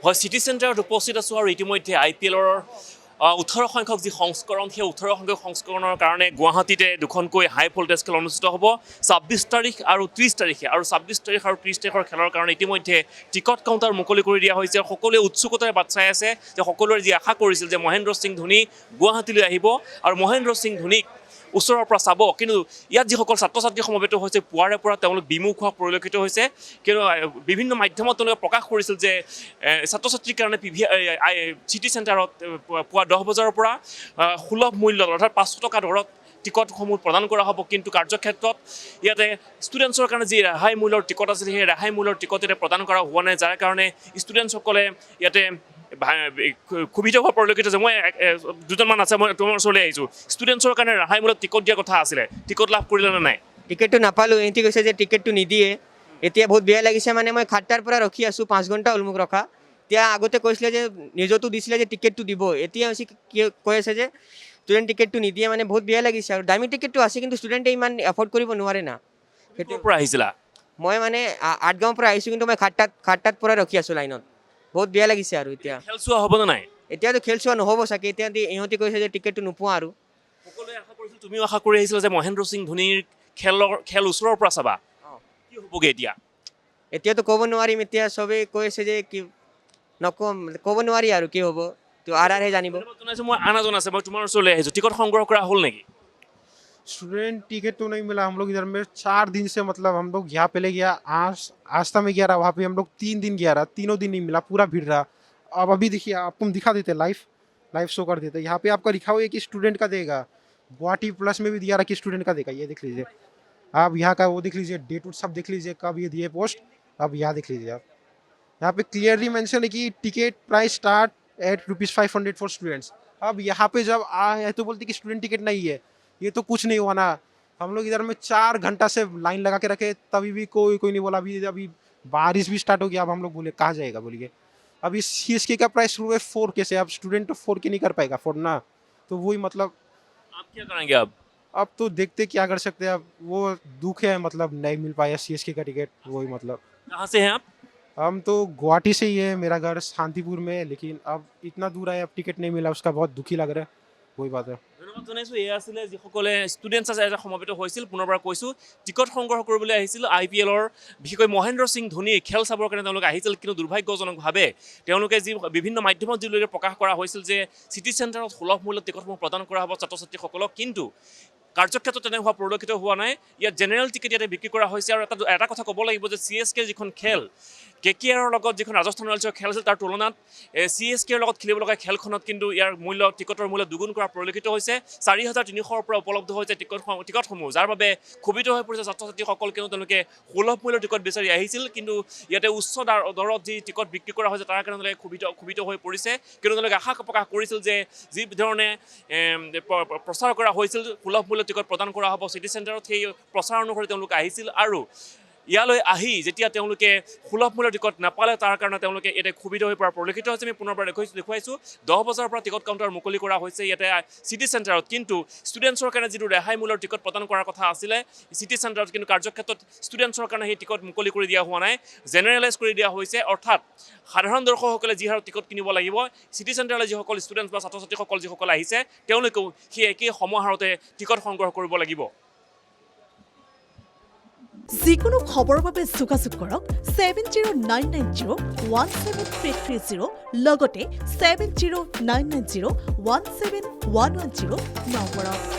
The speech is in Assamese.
হয় চিটি চেণ্টাৰত উপস্থিত আছোঁ আৰু ইতিমধ্যে IPLৰ 18 সংখ্যক যি সংস্কৰণ সেই 18 সংখ্যক সংস্কৰণৰ কাৰণে গুৱাহাটীতে দুখনকৈ হাই ভল্টেজ খেল অনুষ্ঠিত হ'ব 26 তাৰিখ আৰু 30 তাৰিখে আৰু 26 তাৰিখ আৰু 30 তাৰিখৰ খেলৰ কাৰণে ইতিমধ্যে টিকট কাউণ্টাৰ মুকলি কৰি দিয়া হৈছে সকলোৱে উৎসুকতাৰে বাট চাই আছে যে সকলোৰে যি আশা কৰিছিল যে মহেন্দ্ৰ সিং ধোনী গুৱাহাটীলৈ আহিব আৰু মহেন্দ্ৰ সিং ধোনীক ওচৰৰ পৰা চাব কিন্তু ইয়াত যিসকল ছাত্ৰ ছাত্ৰী সমবেত হৈছে পুৱাৰে পৰা তেওঁলোক বিমুখ হোৱা পৰিলক্ষিত হৈছে কিন্তু বিভিন্ন মাধ্যমত তেওঁলোকে প্ৰকাশ কৰিছিল যে ছাত্ৰ ছাত্ৰীৰ কাৰণে চিটি চেণ্টাৰত পুৱা 10 বজাৰ পৰা সুলভ মূল্যত অৰ্থাৎ 500 টকা দৰত টিকটসমূহ প্ৰদান কৰা হ'ব কিন্তু কাৰ্যক্ষেত্ৰত ইয়াতে ষ্টুডেণ্টছৰ কাৰণে যি ৰেহাই মূল্যৰ টিকট আছিল সেই ৰেহাই মূল্যৰ টিকট ইয়াতে প্ৰদান কৰা হোৱা নাই যাৰ কাৰণে ষ্টুডেণ্টছসকলে ইয়াতে ক্ষুভিত হোৱা পৰিলক্ষিত হৈছে মই দুজনমান আছে মই তোমাৰ ওচৰলৈ আহিছোঁ ষ্টুডেণ্টছৰ কাৰণে ৰেহাই মূল্যত টিকট দিয়াৰ কথা আছিলে টিকট লাভ কৰিলে নে নাই টিকেটটো নাপালোঁ এহেঁতি কৈছে যে টিকেটটো নিদিয়ে এতিয়া বহুত বেয়া লাগিছে মানে মই 7টাৰ পৰা ৰখি আছোঁ 5 ঘণ্টা হ'ল মোক ৰখা এতিয়া আগতে কৈছিলে যে নিজতো দিছিলে যে টিকেটটো দিব এতিয়া হৈছে কৈ আছে যে ষ্টুডেণ্ট টিকেটটো নিদিয়ে মানে বহুত বেয়া লাগিছে আৰু দামী টিকেটটো আছে কিন্তু ষ্টুডেণ্টে ইমান এফৰ্ড কৰিব নোৱাৰে না সেইটোৰ পৰা আহিছিলা মই মানে 8 গাঁৱৰ পৰা আহিছোঁ কিন্তু মই 7টাত পৰা ৰখি আছোঁ লাইনত বহুত বেয়া লাগিছে আৰু এতিয়া খেল চোৱা হ'ব নে নাই এতিয়াতো খেল চোৱা নহ'ব চাগে এতিয়া ইহঁতে কৈছে যে টিকেটটো নোপোৱা আৰু সকলোৱে আশা কৰিছিল তুমিও আশা কৰি আহিছিলা যে মহেন্দ্ৰ সিং ধোনীৰ খেল ওচৰৰ পৰা চাবা কি হ'বগৈ এতিয়া এতিয়াতো ক'ব নোৱাৰিম এতিয়া চবেই কৈ আছে যে কি নক'ম ক'ব নোৱাৰি আৰু কি হ'ব তো আৰহে জানিব মই আন এজন আছে মই তোমাৰ ওচৰলৈ আহিছোঁ টিকট সংগ্ৰহ কৰা হ'ল নেকি स्टूडेंट टिकट तो नहीं मिला हम लोग इधर में 4 दिन से मतलब हम लोग यहाँ पहले गया आस्था में गया रहा वहाँ पे हम लोग 3 दिन गया रहा तीनों दिन नहीं मिला पूरा भीड़ रहा अब अभी देखिए आपको हम दिखा देते लाइव शो कर देते यहाँ पे आपका लिखा हुआ है कि स्टूडेंट का देगा गुवाहाटी प्लस में भी दिया रहा कि स्टूडेंट का देगा ये देख लीजिए आप यहाँ का वो देख लीजिए डेट उट सब देख लीजिए कब ये दिए पोस्ट अब यहाँ देख लीजिए आप यहाँ पे क्लियरली मेंशन है कि ticket price start at ₹500 for students अब यहाँ पे जब आए तो बोलते कि स्टूडेंट टिकट नहीं है ये तो कुछ नहीं हुआ ना हम लोग इधर में 4 घंटा से लाइन लगा के रखे तभी भी कोई नहीं बोला अभी बारिश भी स्टार्ट हो गया अब हम लोग बोले कहाँ जाएगा बोलिए अभी CSK का प्राइस शुरू है 4K से अब स्टूडेंट तो 4K नहीं कर पाएगा अफोर्ड ना तो वही मतलब आप क्या करेंगे अब तो देखते क्या कर सकते हैं अब वो दुख है मतलब नहीं मिल पाया CSK का टिकट वही मतलब कहाँ से हैं आप हम तो गुवाहाटी से ही है मेरा घर शांतिपुर में लेकिन अब इतना दूर आए अब टिकट नहीं मिला उसका बहुत दुखी लग रहा है वही बात है ধন্যবাদ জনাইছোঁ এয়া আছিলে যিসকলে ষ্টুডেণ্টছ আছে এটা সমবেত হৈছিল পুনৰবাৰ কৈছোঁ টিকট সংগ্ৰহ কৰিবলৈ আহিছিল IPLৰ বিশেষকৈ মহেন্দ্ৰ সিং ধোনীৰ খেল চাবৰ কাৰণে তেওঁলোকে আহিছিল কিন্তু দুৰ্ভাগ্যজনকভাৱে তেওঁলোকে যি বিভিন্ন মাধ্যমত যিলৈকে প্ৰকাশ কৰা হৈছিল যে চিটি চেণ্টাৰত সুলভ মূল্যত টিকটসমূহ প্ৰদান কৰা হ'ব ছাত্ৰ ছাত্ৰীসকলক কিন্তু কাৰ্যক্ষেত্ৰত তেনে হোৱা পৰিলক্ষিত হোৱা নাই ইয়াত জেনেৰেল টিকেট ইয়াতে বিক্ৰী কৰা হৈছে আৰু এটা কথা ক'ব লাগিব যে CSKৰ যিখন খেল KKRৰ লগত যিখন ৰাজস্থান ৰয়েলছৰ খেল আছিল তাৰ তুলনাত CSKৰ লগত খেলিব লগা খেলখনত কিন্তু ইয়াৰ মূল্য টিকটৰ মূল্য দুগুণ কৰা পৰিলক্ষিত হৈছে 4,300ৰ পৰা উপলব্ধ হৈছে টিকটসমূহ যাৰ বাবে ক্ষোভিত হৈ পৰিছে ছাত্ৰ ছাত্ৰীসকল কিন্তু তেওঁলোকে সুলভ মূল্যৰ টিকট বিচাৰি আহিছিল কিন্তু ইয়াতে উচ্চ দৰত যি টিকট বিক্ৰী কৰা হৈছে তাৰ কাৰণে তেওঁলোকে ক্ষোভিত হৈ পৰিছে কিন্তু তেওঁলোকে আশা প্ৰকাশ কৰিছিল যে যি ধৰণে প্ৰচাৰ কৰা হৈছিল সুলভ মূল্যৰ টিকট প্ৰদান কৰা হ'ব চিটি চেণ্টাৰত সেই প্ৰচাৰ অনুসৰি তেওঁলোকে আহিছিল আৰু ইয়ালৈ আহি যেতিয়া তেওঁলোকে সুলভ মূল্যৰ টিকট নাপালে তাৰ কাৰণে তেওঁলোকে ইয়াতে ক্ষোভিত হৈ পৰা পৰিলক্ষিত হৈছে আমি পুনৰবাৰ দেখুৱাইছোঁ 10 বজাৰ পৰা টিকট কাউণ্টাৰ মুকলি কৰা হৈছে ইয়াতে চিটি চেণ্টাৰত কিন্তু ষ্টুডেণ্টছৰ কাৰণে যিটো ৰেহাই মূল্যৰ টিকট প্ৰদান কৰাৰ কথা আছিলে চিটি চেণ্টাৰত কিন্তু কাৰ্যক্ষেত্ৰত ষ্টুডেণ্টছৰ কাৰণে সেই টিকট মুকলি কৰি দিয়া হোৱা নাই জেনেৰেলাইজ কৰি দিয়া হৈছে অৰ্থাৎ সাধাৰণ দৰ্শকসকলে যি হাৰত টিকট কিনিব লাগিব চিটি চেণ্টাৰলৈ যিসকল ষ্টুডেণ্টছ বা ছাত্ৰ ছাত্ৰীসকল যিসকল আহিছে তেওঁলোকেও সেই একেই সমাহাৰতে টিকট সংগ্ৰহ কৰিব লাগিব যিকোনো খবৰৰ বাবে যোগাযোগ কৰক 7099017330 লগতে 7099017110 নম্বৰত